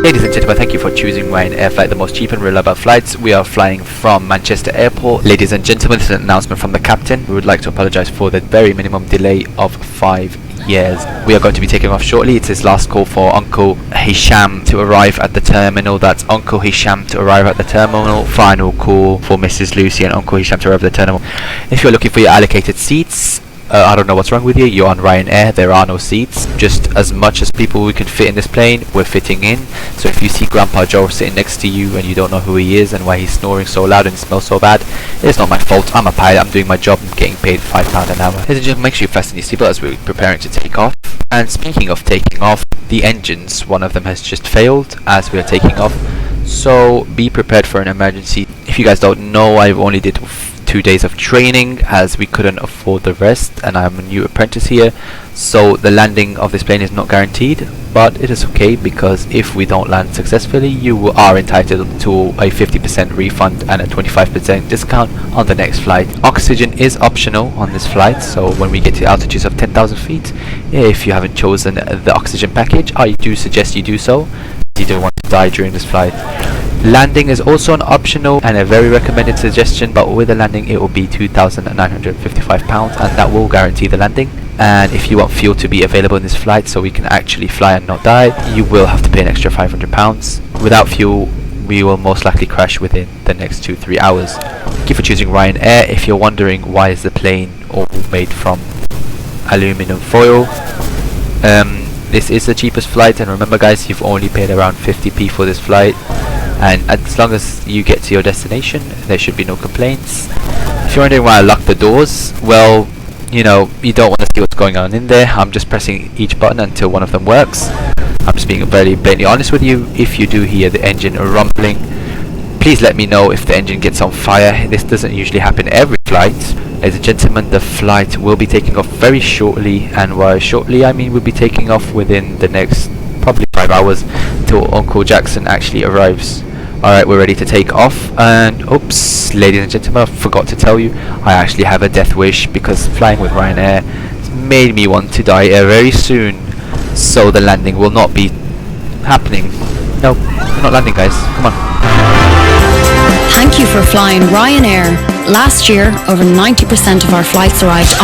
Ladies and gentlemen, thank you for choosing Ryanair Flight, the most cheap and reliable flights. We are flying from Manchester Airport. Ladies and gentlemen, this is an announcement from the captain. We would like to apologise for the very minimum delay of 5 years. We are going to be taking off shortly. It's his last call for Uncle Hisham to arrive at the terminal. That's Uncle Hisham to arrive at the terminal. Final call for Mrs. Lucy and Uncle Hisham to arrive at the terminal. If you're looking for your allocated seats, I don't know what's wrong with you. You're on Ryanair. There are no seats. Just as much as people we can fit in this plane, we're fitting in. So if you see Grandpa Joe sitting next to you and you don't know who he is and why he's snoring so loud and smells so bad, it's not my fault. I'm a pilot. I'm doing my job. I'm getting paid £5 an hour. Ladies and gentlemen, make sure you fasten your seatbelt as we're preparing to take off. And speaking of taking off, the engines, one of them has just failed as we are taking off. So be prepared for an emergency. If you guys don't know, I've only did 2 days of training as we couldn't afford the rest, and I'm a new apprentice here, so the landing of this plane is not guaranteed, but it is okay because if we don't land successfully, you are entitled to a 50% refund and a 25% discount on the next flight. Oxygen is optional on this flight, so when we get to altitudes of 10,000 feet, if you haven't chosen the oxygen package, I do suggest you do so. You don't want to die during this flight. Landing is also an optional and a very recommended suggestion, but with the landing it will be £2,955 and that will guarantee the landing. And if you want fuel to be available in this flight so we can actually fly and not die, you will have to pay an extra £500. Without fuel, we will most likely crash within the next 2-3 hours. Thank you for choosing Ryanair. If you're wondering why is the plane all made from aluminum foil, this is the cheapest flight, and remember guys, you've only paid around 50p for this flight, and as long as you get to your destination there should be no complaints. If you're wondering why I locked the doors, well, you know, you don't want to see what's going on in there. I'm just pressing each button until one of them works. I'm just being very blatantly honest with you. If you do hear the engine rumbling, please let me know if the engine gets on fire. This doesn't usually happen every flight. Ladies and gentlemen, the flight will be taking off very shortly, and by shortly I mean we'll be taking off within the next probably 5 hours till Uncle Jackson actually arrives. Alright, we're ready to take off, and oops, ladies and gentlemen, I forgot to tell you, I actually have a death wish because flying with Ryanair has made me want to die very soon, so the landing will not be happening. No, we're not landing guys, come on. Thank you for flying Ryanair. Last year, over 90% of our flights arrived